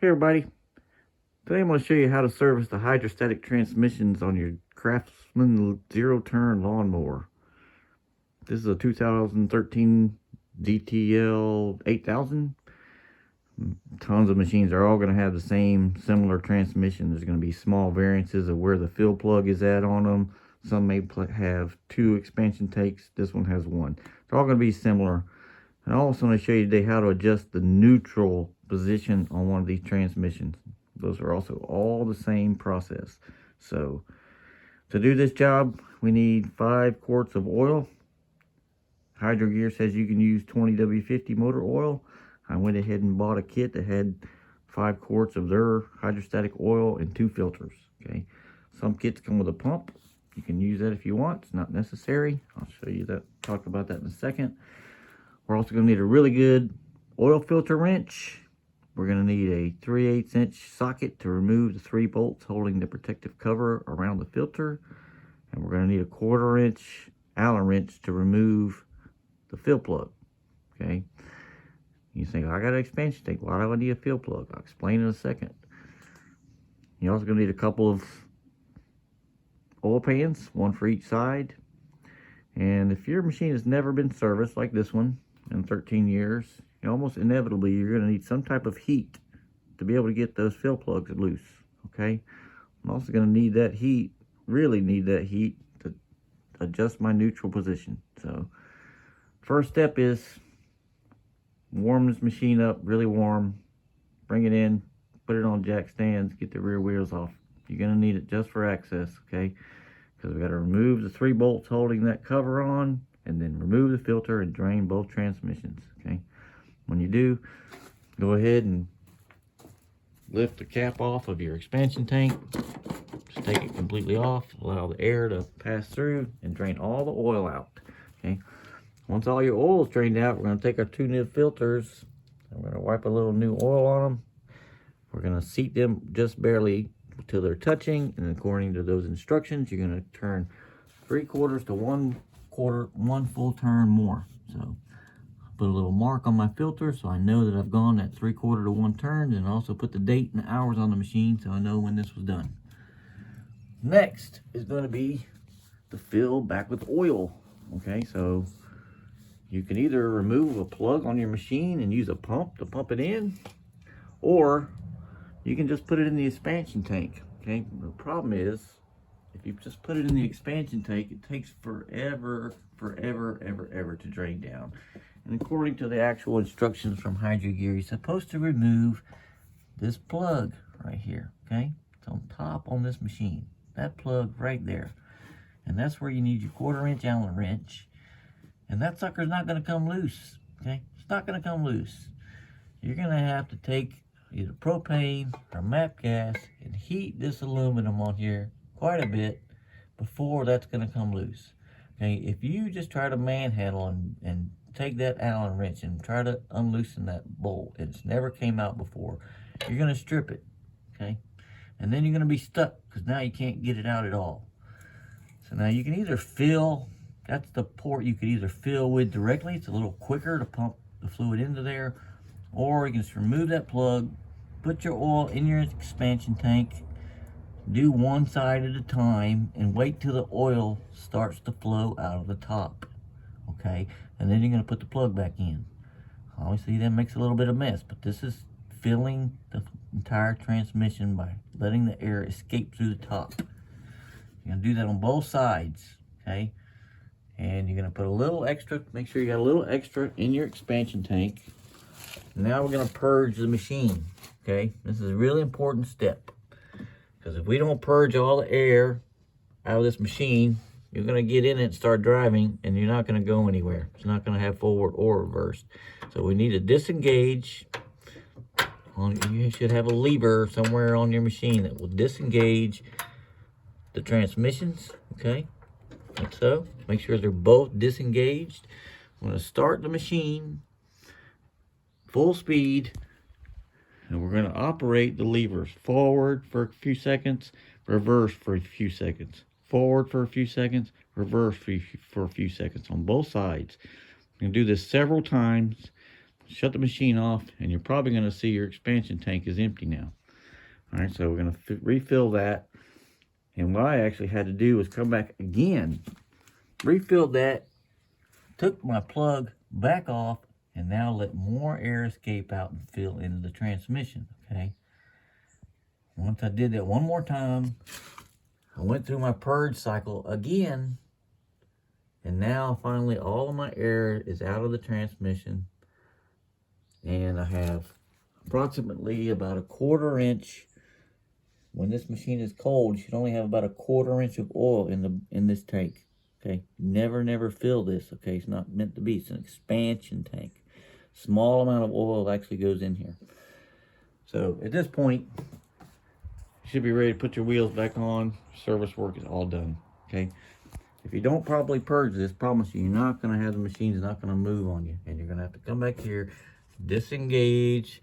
Hey everybody, today I'm going to show you how to service the hydrostatic transmissions on your Craftsman zero-turn lawnmower. This is a 2013 DTL 8000. Tons of machines are all going to have the same similar transmission. There's going to be small variances of where the fill plug is at on them. Some may have 2 expansion tanks. This one has 1. They're all going to be similar. And I'm also going to show you today how to adjust the neutral position on one of these transmissions. Those are also all the same process. So to do this job, we need 5 quarts of oil. Hydrogear says you can use 20 W50 motor oil. I went ahead and bought a kit that had 5 quarts of their hydrostatic oil and 2 filters. Okay, some kits come with a pump. You can use that if you want. It's not necessary. I'll show you that. Talk about that in a second. We're also going to need a really good oil filter wrench. We're going to need a 3/8 inch socket to remove the 3 bolts holding the protective cover around the filter. And we're going to need a 1/4 inch Allen wrench to remove the fill plug. Okay. You think, I got an expansion tank. Why do I need a fill plug? I'll explain in a second. You're also going to need a couple of oil pans, 1 for each side. And if your machine has never been serviced like this one in 13 years, almost inevitably you're going to need some type of heat to be able to get those fill plugs loose. Okay, I'm also going to need that heat, really need that heat to adjust my neutral position. So first step is warm this machine up really warm, bring it in, put it on jack stands, get the rear wheels off. You're going to need it just for access, okay, because we got to remove the 3 bolts holding that cover on, and then remove the filter and drain both transmissions. Okay, when you do, go ahead and lift the cap off of your expansion tank. Just take it completely off, allow the air to pass through, and drain all the oil out. Okay, once all your oil is drained out, we're going to take our 2 nib filters and we're going to wipe a little new oil on them. We're going to seat them just barely till they're touching, and according to those instructions, you're going to turn 3/4 to 1/4, 1 full turn more. So put a little mark on my filter so I know that I've gone that 3/4 to 1 turn, and also put the date and the hours on the machine so I know when this was done. Next is going to be the fill back with oil. Okay, so you can either remove a plug on your machine and use a pump to pump it in, or you can just put it in the expansion tank. Okay, the problem is, if you just put it in the expansion tank, it takes forever to drain down. And according to the actual instructions from Hydrogear, you're supposed to remove this plug right here. Okay, it's on top on this machine. That plug right there, and that's where you need your 1/4 inch Allen wrench. And that sucker's not going to come loose. Okay, it's not going to come loose. You're going to have to take either propane or MAP gas and heat this aluminum on here quite a bit before that's going to come loose. Okay, if you just try to manhandle and take that Allen wrench and try to unloosen that bolt, it's never came out before, you're going to strip it. Okay, and then you're going to be stuck because now you can't get it out at all. So now you can either fill, that's the port you could either fill with directly. It's a little quicker to pump the fluid into there. Or you can just remove that plug, put your oil in your expansion tank, do one side at a time, and wait till the oil starts to flow out of the top. Okay, and then you're going to put the plug back in. Obviously that makes a little bit of mess, but this is filling the entire transmission by letting the air escape through the top. You're going to do that on both sides. Okay, and you're going to put a little extra, make sure you got a little extra in your expansion tank. Now we're going to purge the machine. Okay, this is a really important step, because if we don't purge all the air out of this machine, you're going to get in it and start driving, and you're not going to go anywhere. It's not going to have forward or reverse. So we need to disengage. You should have a lever somewhere on your machine that will disengage the transmissions. Okay, like so. Make sure they're both disengaged. I'm going to start the machine full speed, and we're going to operate the levers forward for a few seconds, reverse for a few seconds, forward for a few seconds, reverse for a few seconds on both sides. We're going to do this several times. shut the machine off, and you're probably going to see your expansion tank is empty now. All right, so we're going to refill that. And what I actually had to do was come back again, refilled that, took my plug back off, and now let more air escape out and fill into the transmission, okay? Once I did that one more time, I went through my purge cycle again, and now finally all of my air is out of the transmission, and I have approximately about a 1/4 inch. When this machine is cold, you should only have about a 1/4 inch of oil in this tank. Okay, never fill this. Okay, it's not meant to be. It's an expansion tank. Small amount of oil actually goes in here. So at this point, you should be ready to put your wheels back on. Service work is all done. Okay, if you don't properly purge this, promise you, you're not going to have the machine's not going to move on you, and you're going to have to come back here, disengage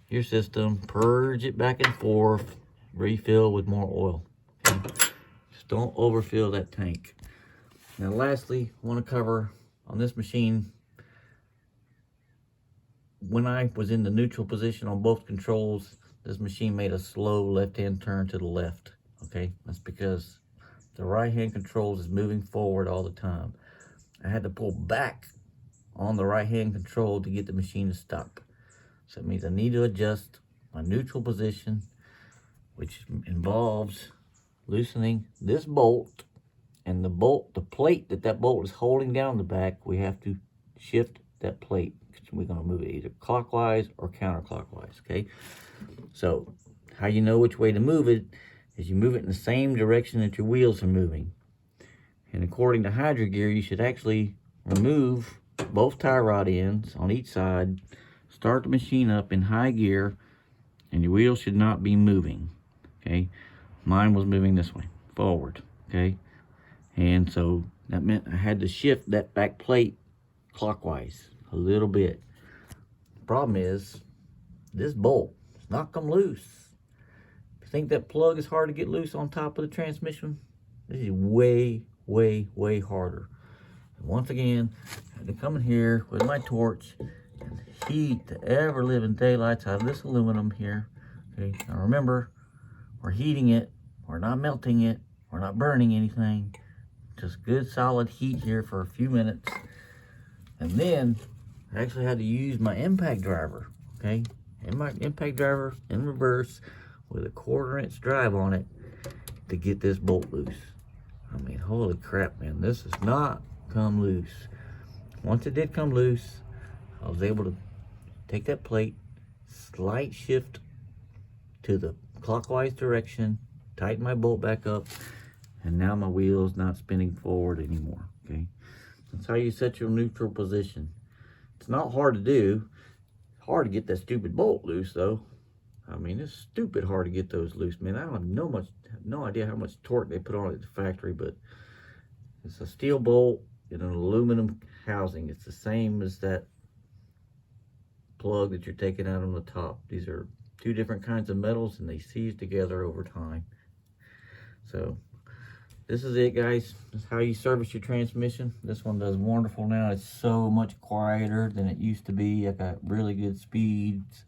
your system, purge it back and forth, refill with more oil. Okay? Just don't overfill that tank. Now lastly, I want to cover on this machine, when I was in the neutral position on both controls, this machine made a slow left-hand turn to the left. Okay, that's because the right-hand controls is moving forward all the time. I had to pull back on the right-hand control to get the machine to stop. So it means I need to adjust my neutral position, which involves loosening this bolt, and the plate that bolt is holding down the back, we have to shift that plate. We're going to move it either clockwise or counterclockwise, okay? So how you know which way to move it is you move it in the same direction that your wheels are moving. And according to Hydrogear, you should actually remove both tie rod ends on each side, start the machine up in high gear, and your wheels should not be moving, okay? Mine was moving this way, forward, okay? And so that meant I had to shift that back plate clockwise a little bit. The problem is, this bolt is not come loose. If you think that plug is hard to get loose on top of the transmission, this is way harder. And once again, I had to come in here with my torch and heat the ever-living daylights out of this aluminum here. Okay, now remember, we're heating it, we're not melting it, we're not burning anything. Just good solid heat here for a few minutes. And then I actually had to use my impact driver, okay? And my impact driver in reverse with a 1/4 inch drive on it to get this bolt loose. I mean, holy crap, man, this has not come loose. Once it did come loose, I was able to take that plate, slight shift to the clockwise direction, tighten my bolt back up, and now my wheel's not spinning forward anymore, okay? That's how you set your neutral position. It's not hard to do. It's hard to get that stupid bolt loose, though. I mean, it's stupid hard to get those loose, man. I don't have no idea how much torque they put on it at the factory, but it's a steel bolt in an aluminum housing. It's the same as that plug that you're taking out on the top. These are two different kinds of metals, and they seize together over time. So this is it, guys. This is how you service your transmission. This one does wonderful now. It's so much quieter than it used to be. I got really good speeds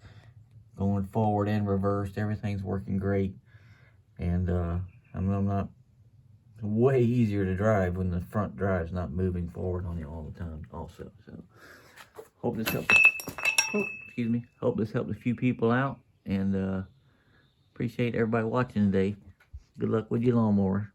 going forward and reversed. Everything's working great. And I'm not way easier to drive when the front drive's not moving forward on you all the time also. So hope this helped. Oh, excuse me. Hope this helped a few people out, and appreciate everybody watching today. Good luck with your lawnmower.